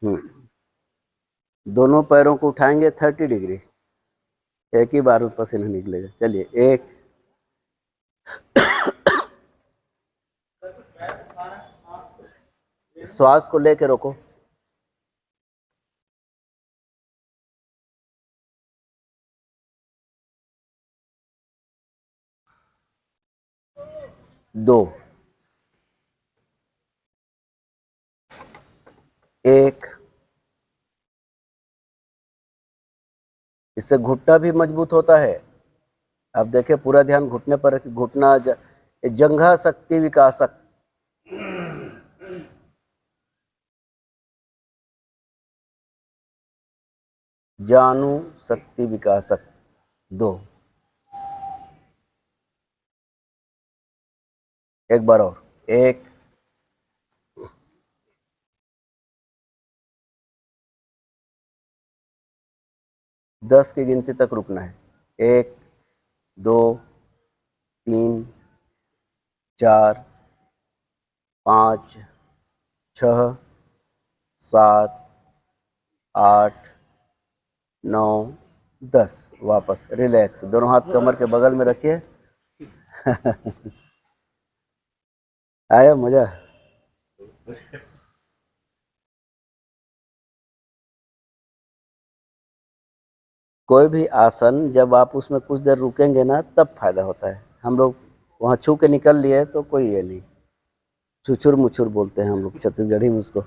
दोनों पैरों को उठाएंगे 30 डिग्री, एक ही बार में पसीना निकलेगा। चलिए, एक, श्वास को लेके रोको, 2, 1। इससे घुटना भी मजबूत होता है। आप देखिए, पूरा ध्यान घुटने पर, घुटना जंघा शक्ति विकासक, जानु शक्ति विकासक 2। एक बार और, 1, 10 की गिनती तक रुकना है। 1, 2, 3, 4, 5, 6, 7, 8, 9, 10। वापस रिलैक्स, दोनों हाथ कमर के बगल में रखिए। आया मजा? कोई भी आसन जब आप उसमें कुछ देर रुकेंगे ना, तब फायदा होता है। हम लोग वहाँ छू के निकल लिए तो कोई ये नहीं, छुछुर मुछुर बोलते हैं हम लोग छत्तीसगढ़ी में उसको।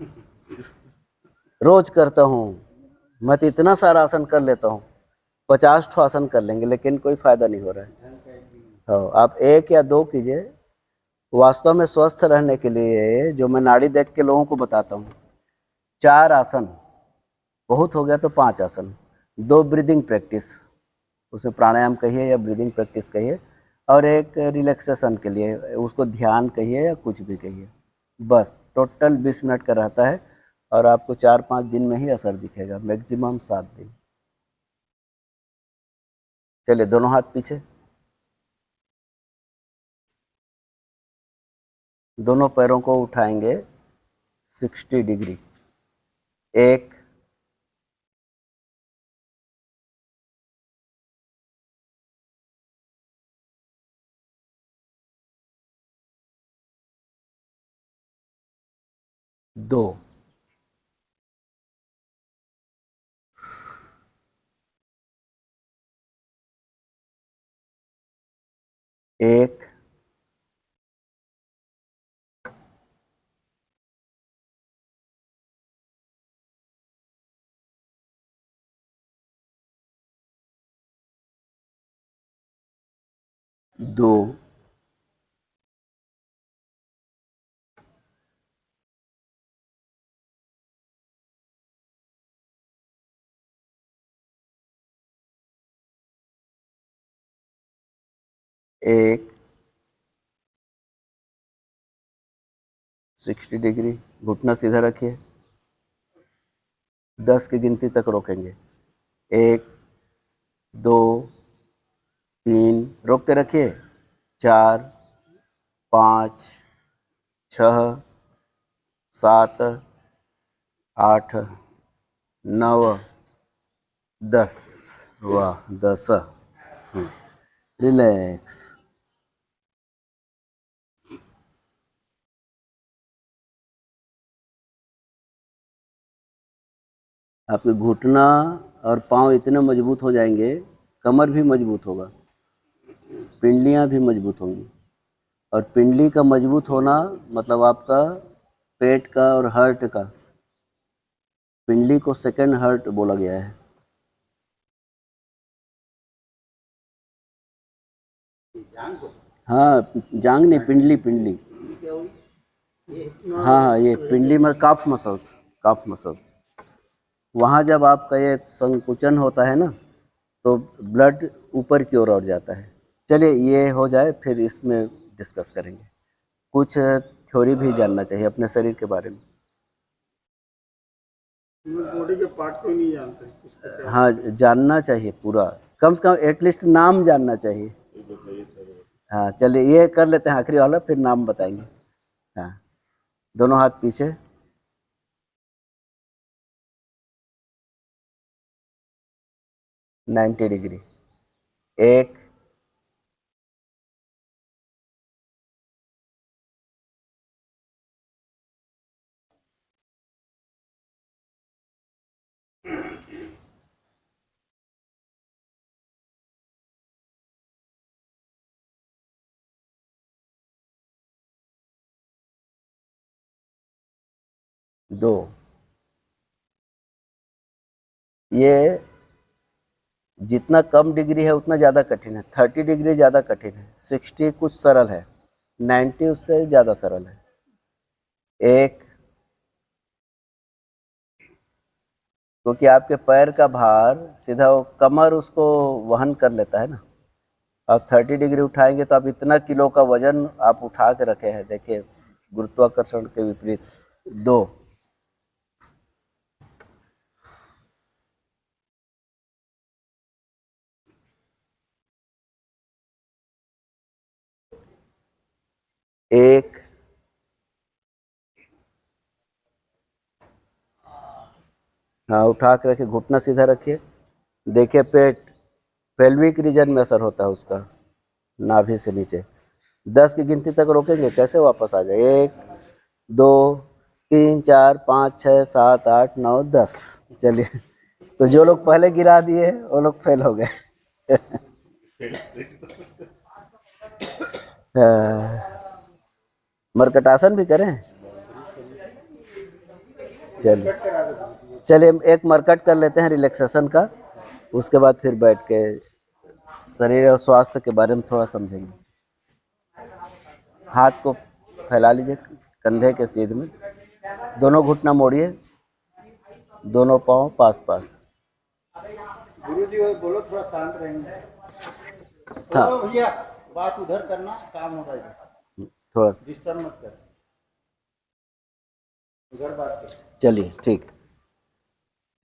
रोज करता हूँ मैं, तो इतना सारा आसन कर लेता हूँ, 50 ठो आसन कर लेंगे, लेकिन कोई फायदा नहीं हो रहा है। हाँ, आप 1 या 2 कीजिए। वास्तव में स्वस्थ रहने के लिए जो मैं नाड़ी देख के लोगों को बताता हूँ, 4 आसन बहुत हो गया तो 5 आसन, 2 ब्रीदिंग प्रैक्टिस, उसमें प्राणायाम कहिए या ब्रीदिंग प्रैक्टिस कहिए, और एक रिलैक्सेशन के लिए, उसको ध्यान कहिए या कुछ भी कहिए। बस टोटल 20 मिनट का रहता है, और आपको 4-5 दिन में ही असर दिखेगा, मैक्सिमम 7 दिन। चलिए, दोनों हाथ पीछे, दोनों पैरों को उठाएंगे 60 डिग्री। 1, 2, 1, 2, 1, 60 डिग्री, घुटना सीधा रखिए, 10 की गिनती तक रोकेंगे। 1, 2, 3, रोक के रखिए, 4, 5, 6, 7, 8, 9, 10। वाह, 10। रिलैक्स। आपके घुटना और पाँव इतने मजबूत हो जाएंगे, कमर भी मजबूत होगा, पिंडलियाँ भी मजबूत होंगी। और पिंडली का मजबूत होना मतलब आपका पेट का और हार्ट का, पिंडली को सेकंड हार्ट बोला गया है। हाँ, जांग नहीं, पिंडली, पिंडली। हाँ हाँ, ये पिंडली में काफ मसल्स, काफ मसल्स। वहाँ जब आपका ये संकुचन होता है ना, तो ब्लड ऊपर की ओर जाता है। चलिए, ये हो जाए, फिर इसमें डिस्कस करेंगे। कुछ थ्योरी भी जानना चाहिए अपने शरीर के बारे में। बॉडी के पार्ट को नहीं जानते। हाँ, जानना चाहिए पूरा, कम से कम एटलीस्ट नाम जानना चाहिए। हाँ, चलिए ये कर लेते हैं आखिरी वाला, फिर नाम बताएंगे। हाँ, दोनों हाथ पीछे, 90 डिग्री। 1 2। ये जितना कम डिग्री है उतना ज़्यादा कठिन है। 30 डिग्री ज़्यादा कठिन है, 60 कुछ सरल है, 90 उससे ज़्यादा सरल है। 1, क्योंकि आपके पैर का भार सीधा वो कमर उसको वहन कर लेता है ना। आप 30 डिग्री उठाएंगे तो आप इतना किलो का वजन आप उठा के रखे हैं, देखिए गुरुत्वाकर्षण के विपरीत। 2। एक, हाँ उठा के रखिए, घुटना सीधा रखिए। देखिए पेट, पेल्विक रीजन में असर होता है उसका, नाभि से नीचे। 10 की गिनती तक रोकेंगे, कैसे वापस आ जाए। 1 2 3 4 5 6 7 8 9 10। चलिए, तो जो लोग पहले गिरा दिए वो लोग फेल हो गए। मरकटासन भी करें। चलिए चलिए, एक मरकट कर लेते हैं रिलैक्सेशन का, उसके बाद फिर बैठ के शरीर और स्वास्थ्य के बारे में थोड़ा समझेंगे। हाथ को फैला लीजिए कंधे के सीध में, दोनों घुटना मोड़िए, दोनों पाँव पास पास। गुरुजी बोलो, थोड़ा शांत रहेंगे। हाँ भैया, बात उधर करना, काम हो रहा है, थोड़ा सा डिस्टर्ब मत कर, उधर बात कर। चलिए ठीक।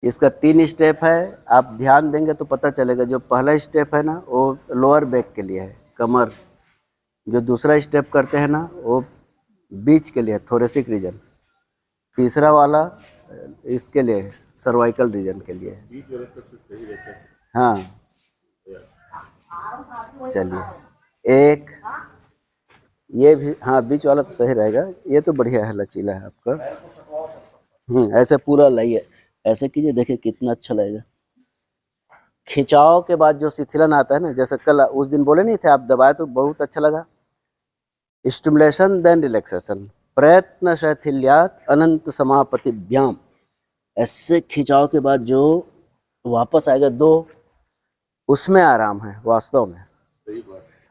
इसका 3 स्टेप है, आप ध्यान देंगे तो पता चलेगा। जो पहला स्टेप है ना वो लोअर बैक के लिए है, कमर। जो दूसरा स्टेप करते हैं ना वो बीच के लिए है, थोरेसिक रीजन। तीसरा वाला इसके लिए है, सर्वाइकल रीजन के लिए है। हाँ चलिए, एक ये भी, हाँ बीच वाला तो सही रहेगा। ये तो बढ़िया है, लचीला है आपका। ऐसे पूरा लाइए, ऐसे कीजिए, देखिए कितना अच्छा लगेगा। खिंचाव के बाद जो शिथिलन आता है ना, जैसे कल उस दिन बोले नहीं थे आप, दबाए तो बहुत अच्छा लगा। स्टिमुलेशन देन रिलैक्सेशन, प्रयत्न शैथिल्यात अनंत समापतिभ्याम। ऐसे खिंचाव के बाद जो वापस आएगा 2, उसमें आराम है वास्तव में।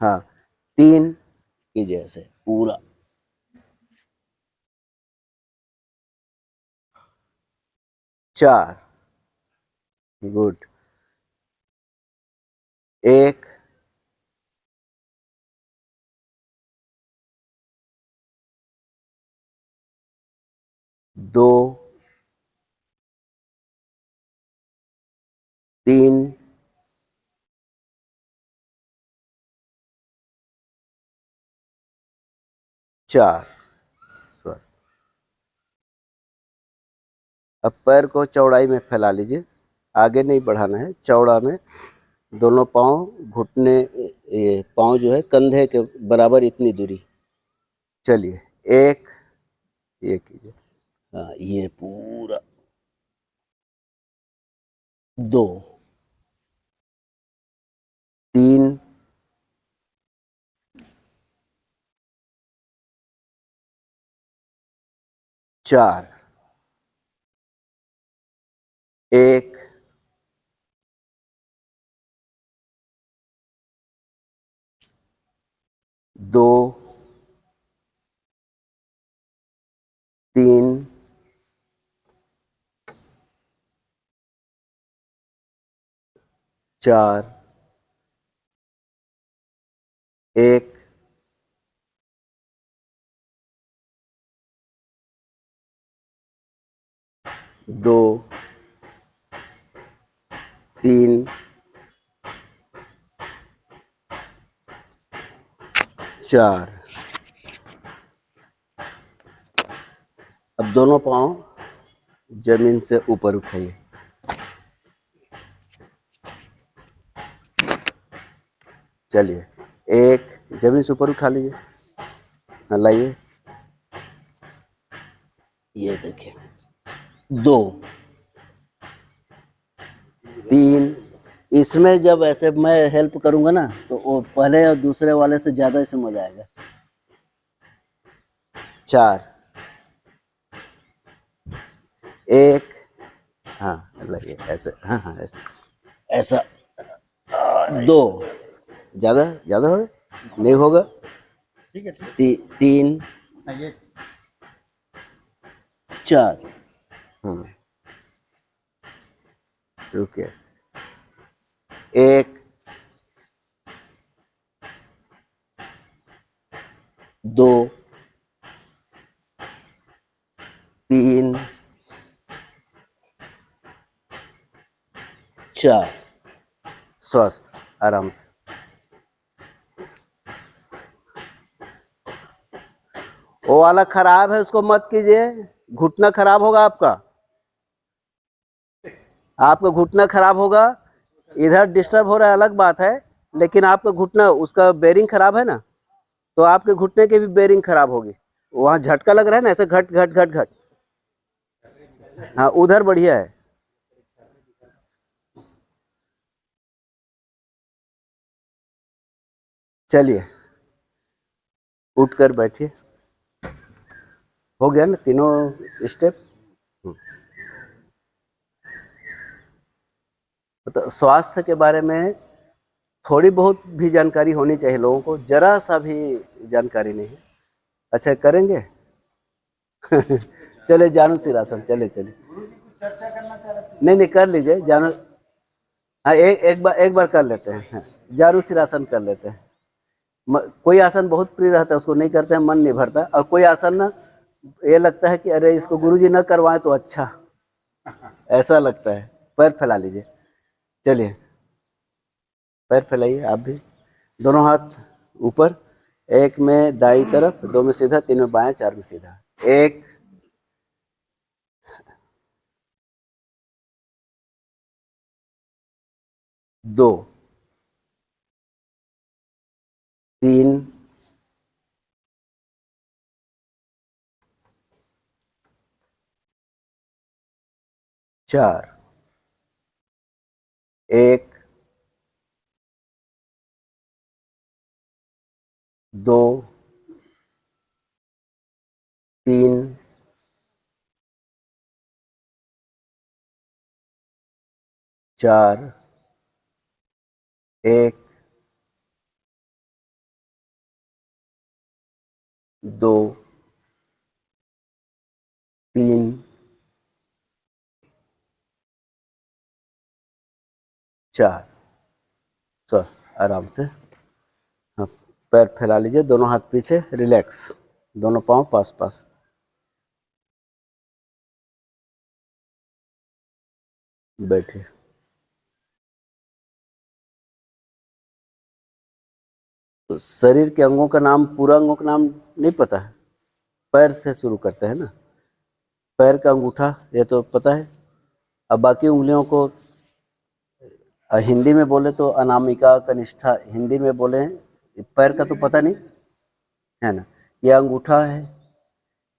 हाँ 3 कीजिए ऐसे पूरा। 4, गुड। 1 2 3 4। स्वस्थ। अब पैर को चौड़ाई में फैला लीजिए, आगे नहीं बढ़ाना है, चौड़ा में। दोनों पाँव घुटने, ये पाँव जो है कंधे के बराबर इतनी दूरी। चलिए, 1 ये कीजिए, हाँ ये पूरा। 2 3 4 1 2 3 4 1 2 3 4। अब दोनों पाँव जमीन से ऊपर उठाइए। चलिए, एक, जमीन से ऊपर उठा लीजिए, हाँ लाइए, ये देखिए, 2, 3, इसमें जब ऐसे मैं हेल्प करूंगा ना तो वो पहले और दूसरे वाले से ज्यादा इसमें मजा आएगा। 4, 1, हाँ लाइए ऐसे, हाँ हाँ ऐसे, ऐसा, 2, ज्यादा ज्यादा हो रहा है? नहीं होगा, ठीक है 3, ये 4, हाँ रुकिए, 1, 2, 3, 4, स्वस्थ आराम से। वो वाला खराब है, उसको मत कीजिए, घुटना खराब होगा आपका, आपका घुटना खराब होगा। इधर डिस्टर्ब हो रहा है अलग बात है, लेकिन आपका घुटना, उसका बेरिंग खराब है ना, तो आपके घुटने की भी बेरिंग खराब होगी। वहां झटका लग रहा है ना, ऐसे घट घट घट घट, हाँ उधर बढ़िया है। चलिए, उठकर बैठिए, हो गया ना तीनों स्टेप। तो स्वास्थ्य के बारे में थोड़ी बहुत भी जानकारी होनी चाहिए लोगों को, जरा सा भी जानकारी नहीं है। अच्छा करेंगे? चले जानु सिरासन, चले चले, चर्चा करना चाह रहे थे। नहीं नहीं कर लीजिए जानु, हाँ एक बार कर लेते हैं, हाँ, जानु सिरासन कर लेते हैं। कोई आसन बहुत प्रिय रहता है, उसको नहीं करते हैं मन नहीं भरता, और कोई आसन ना ये लगता है कि अरे इसको गुरुजी न करवाएं तो अच्छा, ऐसा लगता है। पैर फैला लीजिए, चलिए पैर फैलाइए आप भी, दोनों हाथ ऊपर, 1 में दाई तरफ, 2 में सीधा, 3 में बायां, 4 में सीधा, 1, 2, 3, 4, 1, 2, 3, 4, 1, 2, 3, 4, स्वस्थ आराम से। हाँ, पैर फैला लीजिए, दोनों हाथ पीछे, रिलैक्स, दोनों पांव पास पास, बैठिए। तो शरीर के अंगों का नाम, पूरा अंगों का नाम नहीं पता है? पैर से शुरू करते हैं ना, पैर का अंगूठा ये तो पता है, अब बाकी उंगलियों को हिंदी में बोले तो अनामिका, कनिष्ठा, हिंदी में बोले, पैर का तो पता नहीं है ना। ये अंगूठा है,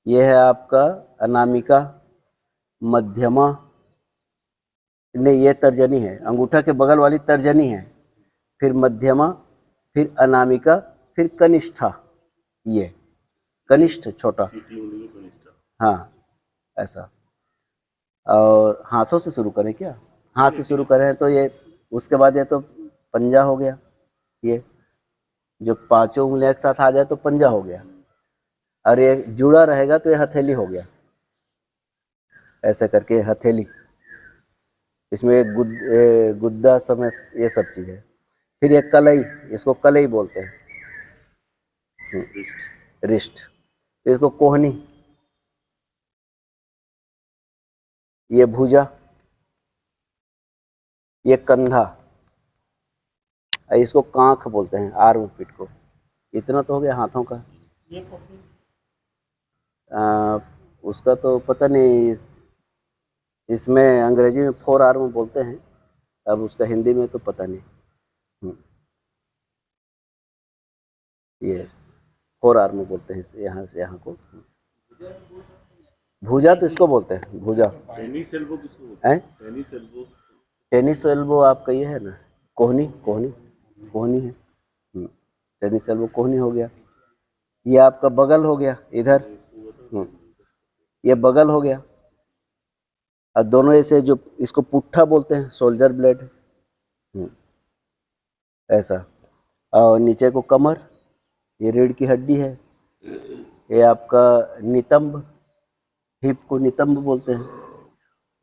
ये है आपका अनामिका, मध्यमा, नहीं ये तर्जनी है, अंगूठा के बगल वाली तर्जनी है, फिर मध्यमा, फिर अनामिका, फिर कनिष्ठा, ये कनिष्ठ छोटा, हाँ ऐसा। और हाथों से शुरू करें क्या? हाथ से शुरू करें तो ये, उसके बाद ये तो पंजा हो गया, ये जो पांचों उंगलियां एक साथ आ जाए तो पंजा हो गया, और ये जुड़ा रहेगा तो ये हथेली हो गया, ऐसा करके हथेली, इसमें एक गुद्दा समय, ये सब चीज है। फिर ये कलई, इसको कलई बोलते हैं, रिस्ट, इसको कोहनी, ये भुजा, ये कंधा, इसको कांख बोलते हैं, आर्म पिट को। इतना तो हो गया हाथों का। ये कॉफी उसका तो पता नहीं, इसमें अंग्रेजी में 4 आर्म बोलते हैं, अब उसका हिंदी में तो पता नहीं। ये फोर आर्म बोलते हैं इसे, यहाँ से यहाँ को। भुजा तो इसको बोलते हैं, भुजा। टेनिस एल्बो किसको बोलते हैं? टेनिस एल्बो टेनिस एल्बो आपका ये है ना, कोहनी, कोहनी, कोहनी है। टेनिस एल्बो कोहनी हो गया। ये आपका बगल हो गया इधर, ये बगल हो गया। और दोनों ऐसे जो इसको पुट्ठा बोलते हैं, सोल्जर ब्लेड, ऐसा। और नीचे को कमर, ये रीढ़ की हड्डी है। ये आपका नितंब, हिप को नितंब बोलते हैं।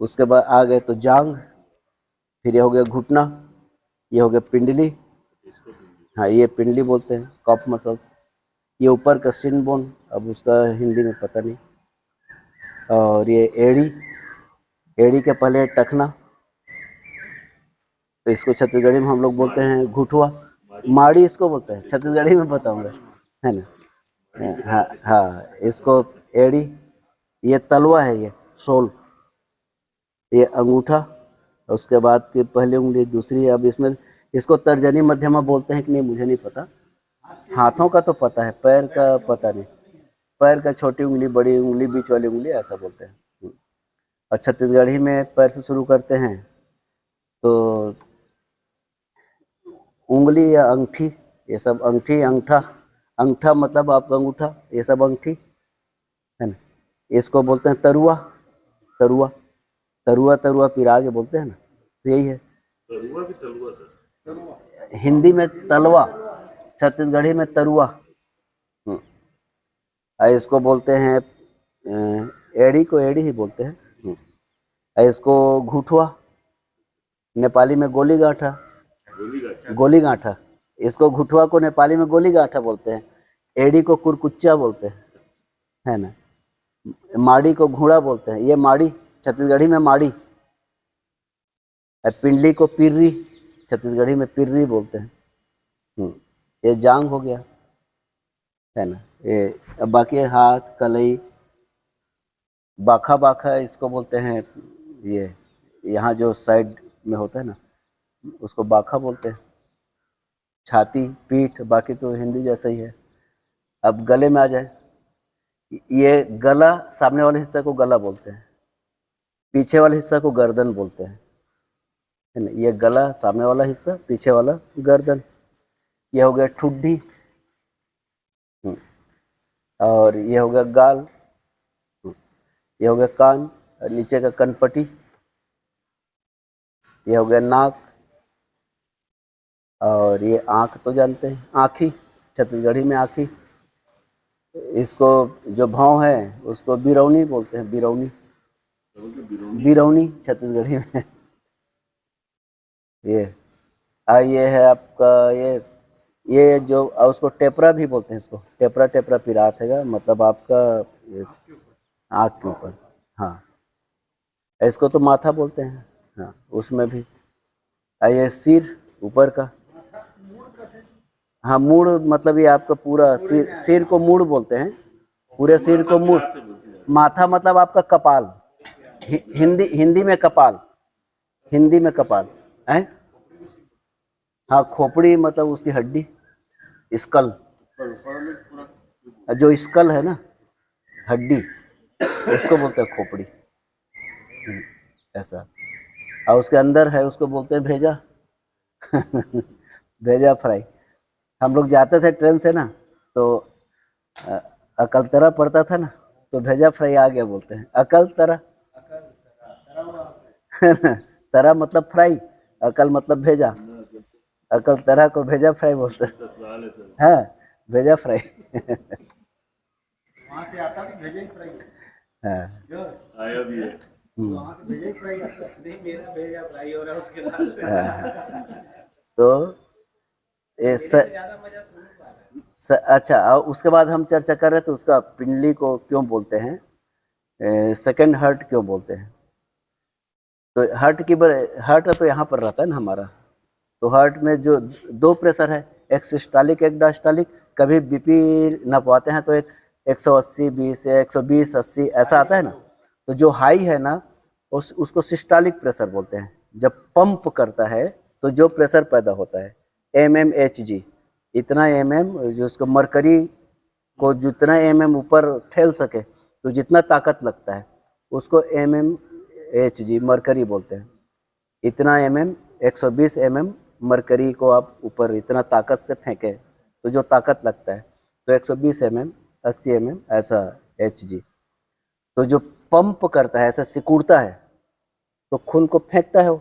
उसके बाद आ गए तो जांग, फिर ये हो गया घुटना, ये हो गया पिंडली, हाँ ये पिंडली बोलते हैं, कॉफ मसल्स। ये ऊपर का सिन बोन, अब उसका हिंदी में पता नहीं। और ये एड़ी, एड़ी के पहले टखना, तो इसको छत्तीसगढ़ी में हम लोग बोलते हैं घुटुआ, माड़ी इसको बोलते हैं, छत्तीसगढ़ी में बताऊंगा, है ना। हाँ हाँ, इसको एड़ी, ये तलवा है, ये शोल, ये अंगूठा, उसके बाद की पहली उंगली, दूसरी। अब इसमें इसको तर्जनी मध्यमा बोलते हैं कि नहीं मुझे नहीं पता। हाथों का तो पता है, पैर का पता नहीं। पैर का छोटी उंगली, बड़ी उंगली, बीच वाली उंगली, ऐसा बोलते हैं। और छत्तीसगढ़ी में पैर से शुरू करते हैं तो उंगली या अंगठी, ये सब अंगठी, अंगठा, अंगठा मतलब आपका अंगूठा, ये सब अंगठी है ना। इसको बोलते हैं तरुआ, तरुआ, तरुआ, तरुआ पिराग बोलते हैं ना, तो यही है। तरुआ भी तलुआ सर? हिंदी में तलवा, छत्तीसगढ़ी में तरुआ। इसको बोलते हैं एड़ी को एड़ी ही बोलते हैं। इसको घुठुआ, नेपाली में गोली गांठा, गोली गांठा। इसको घुठुआ को नेपाली में गोली गांठा बोलते हैं। एड़ी को कुरकुच्चा बोलते हैं, है ना। माड़ी को घोड़ा बोलते हैं, ये माड़ी छत्तीसगढ़ी में माड़ी। पिंडली को पिर्री, छत्तीसगढ़ी में पिर्री बोलते हैं। ये जांग हो गया, है ना। ये बाकी हाथ, कलाई, बाखा, बाखा इसको बोलते हैं, ये यहाँ जो साइड में होता है ना, उसको बाखा बोलते हैं। छाती, पीठ, बाकी तो हिंदी जैसा ही है। अब गले में आ जाए, ये गला, सामने वाले हिस्से को गला बोलते हैं, पीछे वाले हिस्सा को गर्दन बोलते हैं, है ना। ये गला सामने वाला हिस्सा, पीछे वाला गर्दन। ये हो गया ठुड्डी, और ये हो गया गाल, ये हो गया कान, और नीचे का कनपटी, ये हो गया नाक, और ये आँख तो जानते हैं, आँखी, छत्तीसगढ़ी में आँखी। इसको जो भाव है उसको बिरौनी बोलते हैं, बिरौनी, बिरौनी छत्तीसगढ़ी में। ये है आपका ये जो उसको टेपरा भी बोलते हैं, इसको टेपरा, टेपरा पिरात है, मतलब आपका आँख के ऊपर, हाँ। इसको तो माथा बोलते हैं, हाँ, उसमें भी। ये सिर ऊपर का, हाँ, मूड़, मतलब ये आपका पूरा सिर, सिर को मूड़ बोलते हैं, पूरे सिर को मूड़। माथा मतलब आपका कपाल, हिंदी में कपाल, हिंदी में कपाल है। हाँ, खोपड़ी मतलब उसकी हड्डी, स्कल, जो स्कल है ना, हड्डी, उसको बोलते हैं खोपड़ी, ऐसा। और उसके अंदर है, उसको बोलते हैं भेजा। भेजा फ्राई। हम लोग जाते थे ट्रेन से ना, तो अकलतरा पड़ता था ना, तो भेजा फ्राई आ गया बोलते हैं, अकलतरा। तरा मतलब फ्राई, अकल मतलब भेजा, अकलतरा को भेजा फ्राई बोलते हैं। हाँ, भेजा फ्राई। वहाँ से आता भी भेजा फ्राई, हाँ, आया भी है। वहाँ से भेजा फ्राई आता नहीं, मेरा भेजा फ्राई हो रहा है उसके बाद से। तो ये ज्यादा मजा सुन। अच्छा, और उसके बाद हम चर्चा कर रहे थे उसका पिंडली को क्यों बोलते हैं, सेकंड हार्ट क्यों बोलते हैं। तो हार्ट तो यहाँ पर रहता है ना हमारा। तो हार्ट में जो दो प्रेशर है, एक सिस्टोलिक, एक डायस्टोलिक। कभी बीपी नपवाते हैं तो एक 180 20 या 120 80 ऐसा आता है ना। तो जो हाई है ना, उसको सिस्टोलिक प्रेशर बोलते हैं। जब पंप करता है तो जो प्रेशर पैदा होता है, MMHG, इतना जो उसको मरकरी को जितना ऊपर ठेल सके तो जितना ताकत लगता है उसको HG मरकरी बोलते हैं। इतना 120 मरकरी को आप ऊपर इतना ताकत से फेंके तो जो ताकत लगता है तो 120 80 ऐसा HG। तो जो पंप करता है, ऐसा सिकुड़ता है तो खून को फेंकता है वो,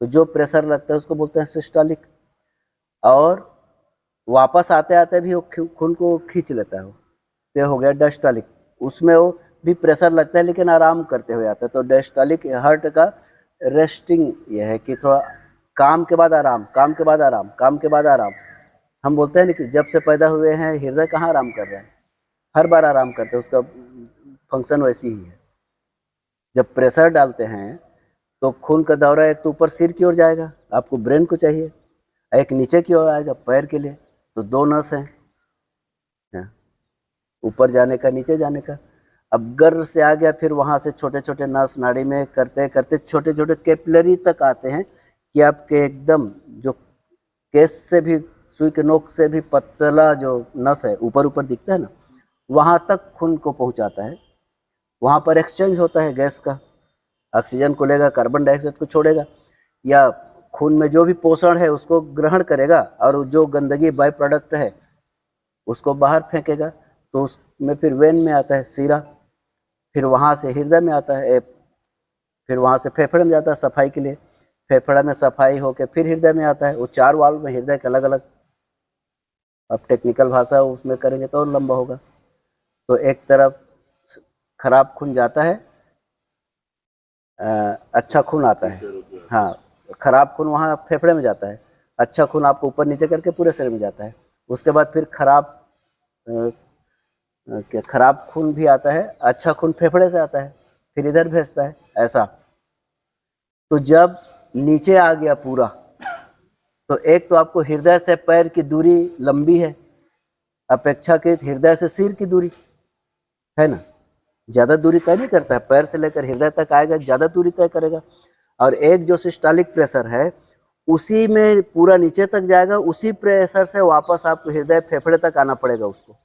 तो जो प्रेशर लगता है उसको बोलते हैं सिस्टोलिक। और वापस आते आते भी वो खून को खींच लेता है वो, तो हो गया डायस्टोलिक। उसमें वो भी प्रेशर लगता है लेकिन आराम करते हुए आता है। तो डायस्टोलिक हार्ट का रेस्टिंग ये है कि थोड़ा काम के बाद आराम, काम के बाद आराम, काम के बाद आराम। हम बोलते हैं ना कि जब से पैदा हुए हैं हृदय कहाँ आराम कर रहा है, हर बार आराम करते हैं, उसका फंक्शन वैसी ही है। जब प्रेशर डालते हैं तो खून का दौरा एक तो ऊपर सिर की ओर जाएगा, आपको ब्रेन को चाहिए, एक नीचे की ओर आएगा पैर के लिए, तो 2 नस हैं, ऊपर जाने का नीचे जाने का। अब गर्भ से आ गया, फिर वहाँ से छोटे छोटे नस नाड़ी में करते करते छोटे छोटे कैपिलरी तक आते हैं कि आपके एकदम जो केस से भी, सुई के नोक से भी पतला जो नस है ऊपर ऊपर दिखता है ना, वहाँ तक खून को पहुँचाता है। वहाँ पर एक्सचेंज होता है गैस का, ऑक्सीजन को लेगा, कार्बन डाइऑक्साइड को छोड़ेगा, या खून में जो भी पोषण है उसको ग्रहण करेगा और जो गंदगी बाय प्रोडक्ट है उसको बाहर फेंकेगा। तो उसमें फिर वेन में आता है सीरा, फिर वहाँ से हृदय में आता है, फिर वहाँ से फेफड़े में जाता है सफाई के लिए, फेफड़ा में सफाई होकर फिर हृदय में आता है। वो 4 वाल्व में हृदय के अलग अलग, अब टेक्निकल भाषा उसमें करेंगे तो और लंबा होगा। तो एक तरफ खराब खून जाता है, अच्छा खून आता है। हाँ, खराब खून वहाँ फेफड़े में जाता है, अच्छा खून आपको ऊपर नीचे करके पूरे शरीर में जाता है। उसके बाद फिर खराब खून भी आता है, अच्छा खून फेफड़े से आता है, फिर इधर भेजता है, ऐसा। तो जब नीचे आ गया पूरा, तो एक तो आपको हृदय से पैर की दूरी लंबी है, अपेक्षाकृत हृदय से सिर की दूरी है ना, ज़्यादा दूरी तय नहीं करता है, पैर से लेकर हृदय तक आएगा, ज़्यादा दूरी तय करेगा। और एक जो सिस्टोलिक प्रेशर है उसी में पूरा नीचे तक जाएगा, उसी प्रेशर से वापस आपको हृदय फेफड़े तक आना पड़ेगा उसको।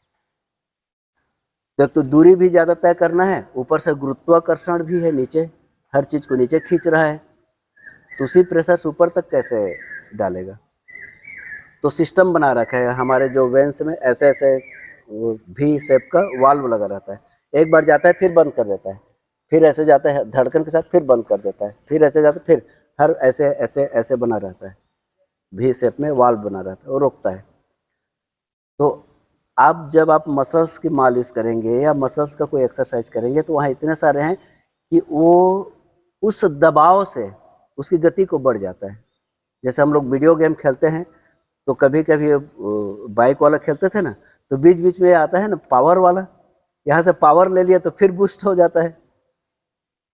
तो दूरी भी ज़्यादा तय करना है, ऊपर से गुरुत्वाकर्षण भी है, नीचे हर चीज़ को नीचे खींच रहा है, तो उसी प्रेशर से ऊपर तक कैसे डालेगा। तो सिस्टम बना रखा है हमारे जो वेंस में, ऐसे ऐसे भी शेप का वाल्व लगा रहता है, एक बार जाता है फिर बंद कर देता है, फिर ऐसे जाता है धड़कन के साथ, फिर बंद कर देता है, फिर ऐसे जाता है, फिर हर ऐसे ऐसे ऐसे बना रहता है, भी शेप में वाल्व बना रहता है, वो रोकता है। तो आप जब आप मसल्स की मालिश करेंगे या मसल्स का कोई एक्सरसाइज करेंगे तो वहाँ इतने सारे हैं कि वो उस दबाव से उसकी गति को बढ़ जाता है। जैसे हम लोग वीडियो गेम खेलते हैं तो कभी कभी बाइक वाला खेलते थे ना, तो बीच बीच में आता है ना पावर वाला, यहाँ से पावर ले लिया तो फिर बूस्ट हो जाता है,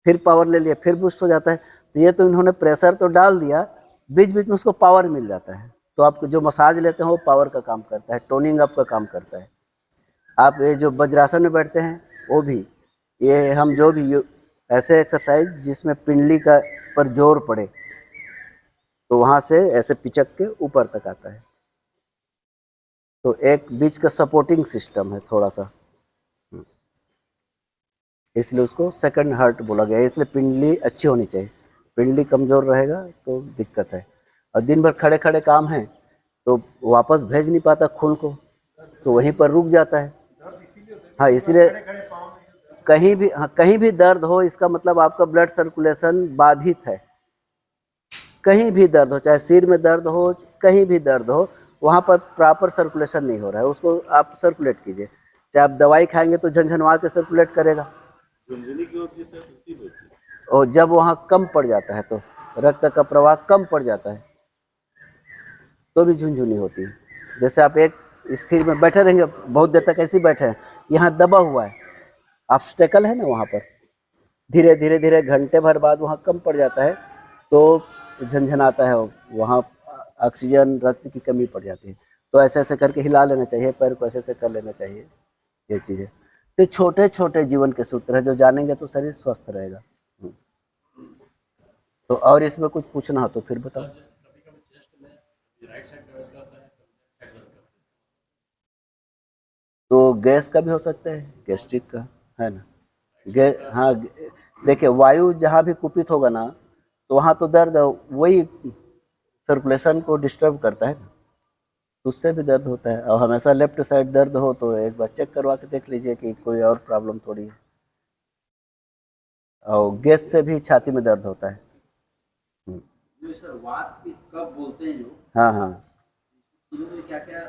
फिर पावर ले लिया फिर बूस्ट हो जाता है। तो ये तो इन्होंने प्रेशर तो डाल दिया, बीच बीच में उसको पावर मिल जाता है। तो आप जो मसाज लेते हैं वो पावर का काम करता है, टोनिंग अप का काम करता है। आप ये जो वज्रासन में बैठते हैं वो भी, ये हम जो भी ऐसे एक्सरसाइज जिसमें पिंडली का पर जोर पड़े तो वहाँ से ऐसे पिचक के ऊपर तक आता है। तो एक बीच का सपोर्टिंग सिस्टम है थोड़ा सा, इसलिए उसको सेकंड हार्ट बोला गया है। इसलिए पिंडली अच्छी होनी चाहिए, पिंडली कमज़ोर रहेगा तो दिक्कत है। और दिन भर खड़े खड़े काम है तो वापस भेज नहीं पाता खून को, तो वहीं पर रुक जाता है। हाँ, इसलिए कहीं भी दर्द हो, इसका मतलब आपका ब्लड सर्कुलेशन बाधित है। कहीं भी दर्द हो, चाहे सिर में दर्द हो, कहीं भी दर्द हो, वहाँ पर प्रॉपर सर्कुलेशन नहीं हो रहा है, उसको आप सर्कुलेट कीजिए। चाहे आप दवाई खाएंगे तो झनझनवा के सर्कुलेट करेगा, और जब वहाँ कम पड़ जाता है तो रक्त का प्रवाह कम पड़ जाता है तो भी झुनझुनी होती है। जैसे आप एक स्थिर में बैठे रहेंगे बहुत देर तक, ऐसे ही बैठे हैं, यहाँ दबा हुआ है, ऑब्स्टेकल है ना, वहाँ पर धीरे धीरे धीरे घंटे भर बाद वहाँ कम पड़ जाता है तो झनझनाता है, वहाँ ऑक्सीजन रक्त की कमी पड़ जाती है। तो ऐसे ऐसे करके हिला लेना चाहिए, पैर को ऐसे ऐसे कर लेना चाहिए, ये चीज़ें। तो छोटे छोटे जीवन के सूत्र है, जो जानेंगे तो शरीर स्वस्थ रहेगा। तो और इसमें कुछ पूछना हो तो फिर बताओ। गैस का भी हो सकता है, गैस्ट्रिक का, है ना। हाँ, देखिए वायु जहाँ भी कुपित होगा ना तो वहाँ तो दर्द वही सर्कुलेशन को डिस्टर्ब करता है ना, तो उससे भी दर्द होता है। और हमेशा लेफ्ट साइड दर्द हो तो एक बार चेक करवा के देख लीजिए कि कोई और प्रॉब्लम थोड़ी है। और गैस से भी छाती में दर्द होता है। जो सर वात की कब बोलते हैं जो, हाँ हाँ इनमें क्या क्या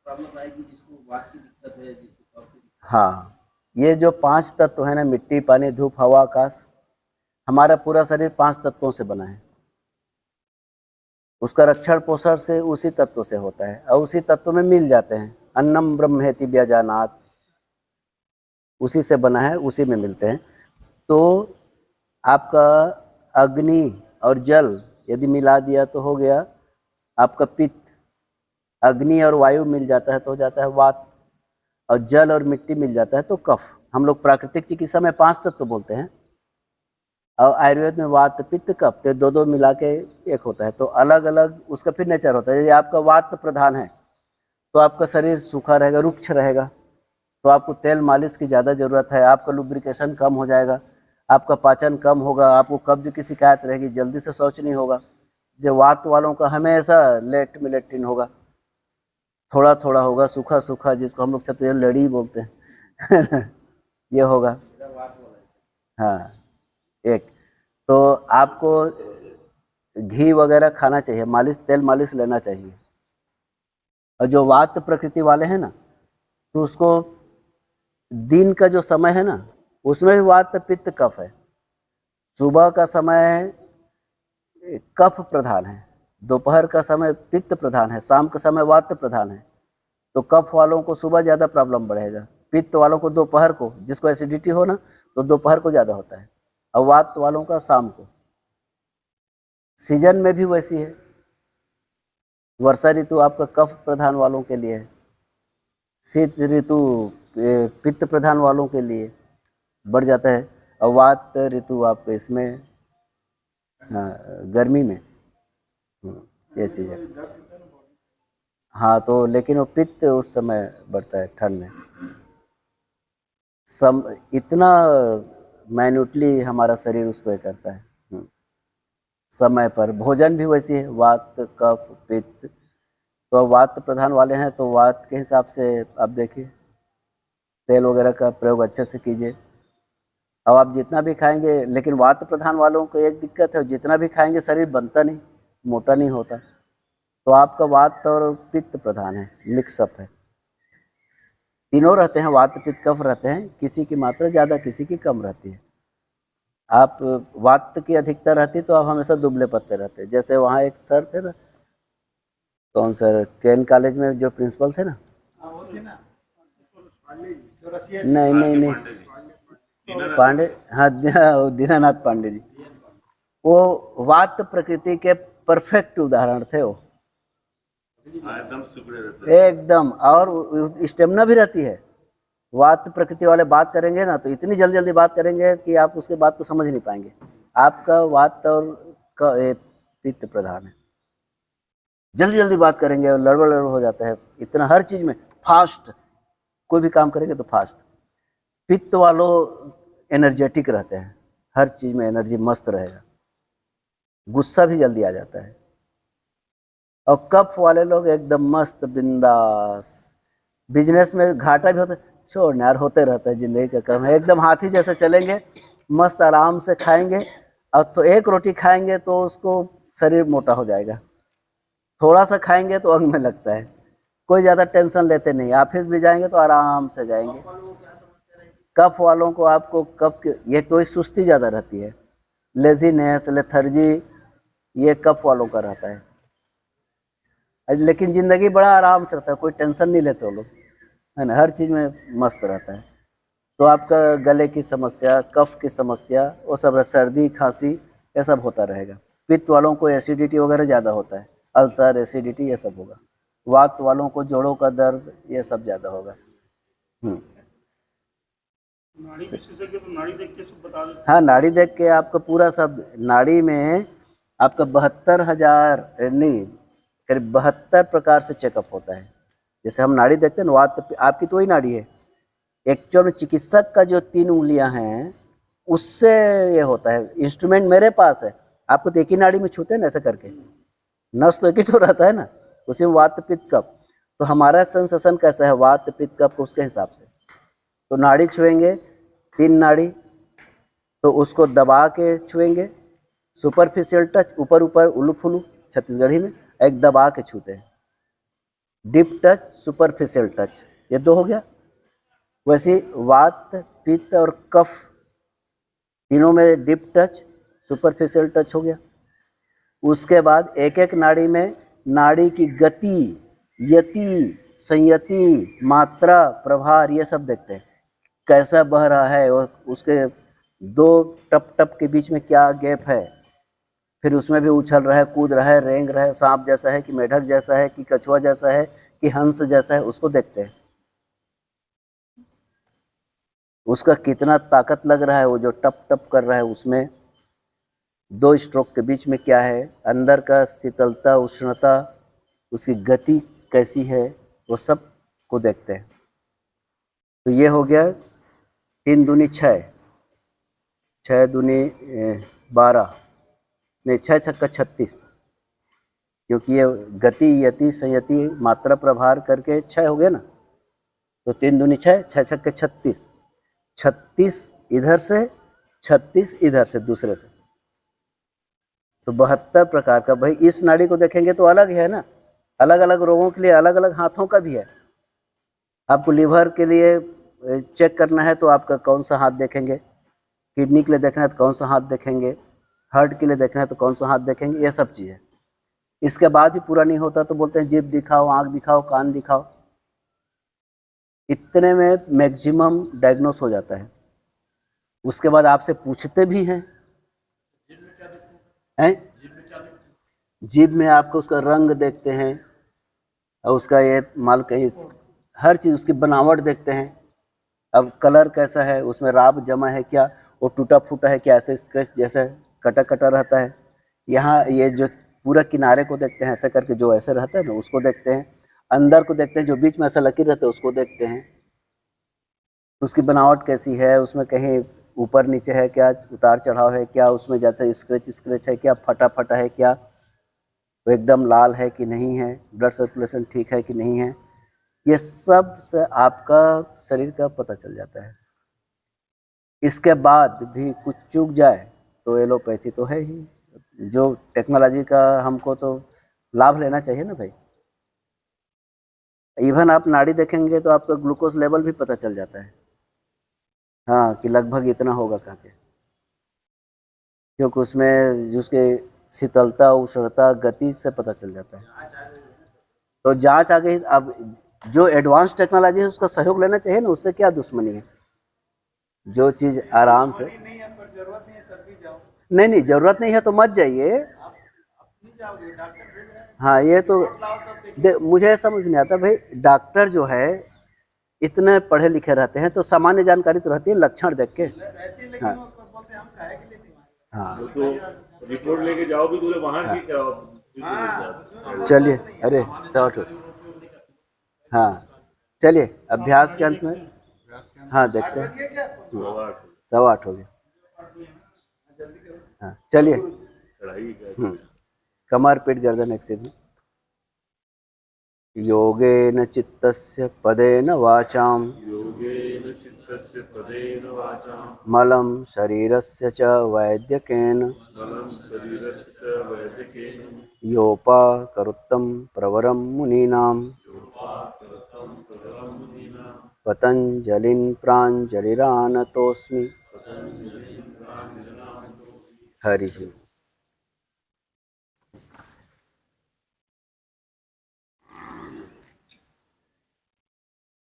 प्रॉब्लम आएगी जिसको वात की दिक्कत है, जिसको कब की दिक्कत हाँ, ये जो 5 तत्व है ना, मिट्टी, पानी, धूप, हवा, आकाश, हमारा पूरा शरीर 5 तत्वों से बना है। उसका रक्षण पोषण से उसी तत्व से होता है और उसी तत्व में मिल जाते हैं। अन्नम ब्रह्मेति व्यजानात, उसी से बना है, उसी में मिलते हैं। तो आपका अग्नि और जल यदि मिला दिया तो हो गया आपका पित्त, अग्नि और वायु मिल जाता है तो हो जाता है वात, और जल और मिट्टी मिल जाता है तो कफ। हम लोग प्राकृतिक चिकित्सा में 5 तत्व बोलते हैं और आयुर्वेद में वात, पित्त, कफ, तो दो दो मिला के एक होता है। तो अलग अलग उसका फिर नेचर होता है। यदि आपका वात प्रधान है तो आपका शरीर सूखा रहेगा, रुक्ष रहेगा, तो आपको तेल मालिश की ज़्यादा ज़रूरत है। आपका लुब्रिकेशन कम हो जाएगा, आपका पाचन कम होगा, आपको कब्ज की शिकायत रहेगी, जल्दी से शौच नहीं होगा। जो वात वालों का हमेशा लेट में लेट्रिन होगा, थोड़ा थोड़ा होगा, सूखा सूखा, जिसको हम लोग छत्तीसगढ़ में लड़ी बोलते हैं ये होगा। हाँ, एक तो आपको घी वगैरह खाना चाहिए, मालिश, तेल मालिश लेना चाहिए। और जो वात प्रकृति वाले हैं ना, तो उसको दिन का जो समय है ना उसमें भी वात, पित्त, कफ है। सुबह का समय कफ प्रधान है, दोपहर का समय पित्त प्रधान है, शाम का समय वात प्रधान है। तो कफ वालों को सुबह ज़्यादा प्रॉब्लम बढ़ेगा, पित्त वालों को दोपहर को, जिसको एसिडिटी हो ना तो दोपहर को ज़्यादा होता है, और वात वालों का शाम को। सीजन में भी वैसी है। वर्षा ऋतु आपका कफ प्रधान वालों के लिए है, शीत ऋतु पित्त प्रधान वालों के लिए बढ़ जाता है, और वात ऋतु आपके इसमें गर्मी में ये चीज़ है। हाँ, तो लेकिन वो पित्त उस समय बढ़ता है ठंड में। इतना माइन्यूटली हमारा शरीर उसको करता है। समय पर भोजन भी वैसी है, वात, कफ, पित्त। तो वात प्रधान वाले हैं तो वात के हिसाब से आप देखिए, तेल वगैरह का प्रयोग अच्छे से कीजिए। अब आप जितना भी खाएंगे, लेकिन वात प्रधान वालों को एक दिक्कत है, जितना भी खाएंगे शरीर बनता नहीं, मोटा नहीं होता। तो आपका वात और पित्त प्रधान है, मिक्सअप है, तीनों रहते हैं, वात, पित्त, कफ रहते हैं। किसी की मात्रा ज़्यादा, किसी की कम रहती है। आप वात की अधिकता रहती तो आप हमेशा दुबले पत्ते रहते। जैसे वहाँ एक सर थे ना, कौन सर, केन कॉलेज में जो प्रिंसिपल थे ना, वो थे ना नहीं नहीं नहीं, पांडे, हाँ दीनानाथ पांडे जी, वो वात प्रकृति के परफेक्ट उदाहरण थे। वो एकदम सुखड़े रहते एकदम, और स्टेमिना भी रहती है। वात प्रकृति वाले बात करेंगे ना तो इतनी जल्दी जल्दी बात करेंगे कि आप उसके बात को समझ नहीं पाएंगे। आपका वात और पित्त प्रधान है, जल्दी जल्दी बात करेंगे और लड़बड़ लड़बड़ हो जाता है इतना, हर चीज में फास्ट, कोई भी काम करेंगे तो फास्ट। पित्त वालों एनर्जेटिक रहते हैं, हर चीज में एनर्जी मस्त रहेगा, गुस्सा भी जल्दी आ जाता है। और कफ वाले लोग एकदम मस्त बिंदास, बिजनेस में घाटा भी होता है, छोड़ यार, होते रहता है, जिंदगी का क्रम है। एकदम हाथी जैसे चलेंगे, मस्त आराम से खाएंगे। और तो एक रोटी खाएंगे तो उसको शरीर मोटा हो जाएगा, थोड़ा सा खाएंगे तो अंग में लगता है। कोई ज़्यादा टेंशन लेते नहीं, ऑफिस भी जाएंगे तो आराम से जाएंगे। कफ वालों को, आपको कफ के, ये तो सुस्ती ज़्यादा रहती है, लेजीनेस, लेथर्जी, ये कफ वालों का रहता है। लेकिन ज़िंदगी बड़ा आराम से रहता है, कोई टेंशन नहीं लेते वो लोग, है ना, हर चीज़ में मस्त रहता है। तो आपका गले की समस्या, कफ की समस्या, वो सब, सर्दी खांसी, ये सब होता रहेगा। पित्त वालों को एसिडिटी वगैरह ज़्यादा होता है, अल्सर, एसिडिटी, ये सब होगा। वात वालों को जोड़ों का दर्द, ये सब ज़्यादा होगा। नाड़ी विशेषज्ञ तो नाड़ी देख के सब बता देते। हाँ, नाड़ी देख के आपका पूरा सब, नाड़ी में आपका 72,000 नहीं, करीब 72 प्रकार से चेकअप होता है। जैसे हम नाड़ी देखते हैं ना, वात आपकी तो वही नाड़ी है, एक्चुअल में चिकित्सक का जो 3 उंगलियां हैं उससे ये होता है। इंस्ट्रूमेंट मेरे पास है, आपको तो एक ही नाड़ी में छूते हैं ना ऐसे करके, नस तो एक ही तो रहता है ना, उसी में वात पित्त कफ। तो हमारा सेंसेशन कैसा है वात पित्त कफ उसके हिसाब से। तो नाड़ी छुएंगे 3 नाड़ी, तो उसको दबा के छुएंगे, सुपरफिशियल टच ऊपर ऊपर उल्लू फुल्लू छत्तीसगढ़ी में, एक दबा के छूते हैं, डीप टच सुपरफिशियल टच, ये 2 हो गया। वैसे वात पित्त और कफ तीनों में डीप टच सुपरफिशियल टच हो गया। उसके बाद एक एक नाड़ी में नाड़ी की गति, यति, संयति, मात्रा, प्रभार, ये सब देखते हैं, कैसा बह रहा है और उसके 2 टप टप के बीच में क्या गैप है, फिर उसमें भी उछल रहा है, कूद रहा है, रेंग रहा है, सांप जैसा है कि मेढक जैसा है कि कछुआ जैसा है कि हंस जैसा है, उसको देखते हैं। उसका कितना ताकत लग रहा है, वो जो टप टप कर रहा है उसमें 2 स्ट्रोक के बीच में क्या है, अंदर का शीतलता, उष्णता, उसकी गति कैसी है, वो सब को देखते हैं। तो ये हो गया 3 दूनी 6, 6 दूनी 12, नहीं 6 छक्का 36, क्योंकि ये गति, यति, संयति, मात्रा, प्रभार करके 6 हो गया ना। तो 3 दूनी 6, 6 छक्के 36, 36 इधर से, 36 इधर से दूसरे से, तो 72 प्रकार का। भाई इस नाड़ी को देखेंगे तो अलग है ना, अलग अलग रोगों के लिए अलग अलग हाथों का भी है। आपको लीवर के लिए चेक करना है तो आपका कौन सा हाथ देखेंगे, किडनी के लिए देखना है तो कौन सा हाथ देखेंगे, हार्ट के लिए देखना है तो कौन सा हाथ देखेंगे, ये सब चीज़ें। इसके बाद भी पूरा नहीं होता तो बोलते हैं जीभ दिखाओ, आँख दिखाओ, कान दिखाओ। इतने में मैक्सिमम डायग्नोस हो जाता है। उसके बाद आपसे पूछते भी हैं, जीभ में आपको उसका रंग देखते हैं और उसका ये माल कहीं हर चीज़, उसकी बनावट देखते हैं। अब कलर कैसा है, उसमें राब जमा है क्या, वो टूटा फूटा है क्या, ऐसे स्क्रैच जैसा कटा कटा रहता है। यहाँ ये जो पूरा किनारे को देखते हैं ऐसे करके, जो ऐसे रहता है ना उसको देखते हैं। अंदर को देखते हैं, जो बीच में ऐसा लकीर रहता है उसको देखते हैं, उसकी बनावट कैसी है, उसमें कहीं ऊपर नीचे है क्या, उतार चढ़ाव है क्या, उसमें जैसे स्क्रैच स्क्रैच है क्या, फटा फटा है क्या, वो एकदम लाल है कि नहीं है, ब्लड सर्कुलेशन ठीक है कि नहीं है, ये सब से आपका शरीर का पता चल जाता है। इसके बाद भी कुछ चूक जाए तो एलोपैथी तो है ही, जो टेक्नोलॉजी का हमको तो लाभ लेना चाहिए ना भाई। इवन आप नाड़ी देखेंगे तो आपका ग्लूकोज लेवल भी पता चल जाता है, हाँ कि लगभग इतना होगा करके, क्योंकि उसमें जिसके शीतलता, उष्णता, गति से पता चल जाता है। तो जांच आ गई। अब जो एडवांस टेक्नोलॉजी है उसका सहयोग लेना चाहिए ना, उससे क्या दुश्मनी है। जो चीज़ आराम से, नहीं ज़रूरत नहीं है तो मत जाइए। हाँ ये तो मुझे समझ नहीं आता भाई, डॉक्टर जो है इतने पढ़े लिखे रहते हैं तो सामान्य जानकारी तो रहती है लक्षण देख के। हाँ हाँ तो रिपोर्ट लेके जाओ भी तो वहाँ की क्या, चलिए, अरे 100। हाँ चलिए अभ्यास के अंत में, हाँ देखते हैं, 8:15 हो गया। हाँ चलिए, कमर पीठ गर्दन एक सीधी। योगेन चित्तस्य पदेन वाचाम, मलं शरीरस्य च वैद्यकेन, योपाकरोत्तं प्रवरं मुनीनां, पतञ्जलिं प्राञ्जलिरानतोऽस्मि। हरिः।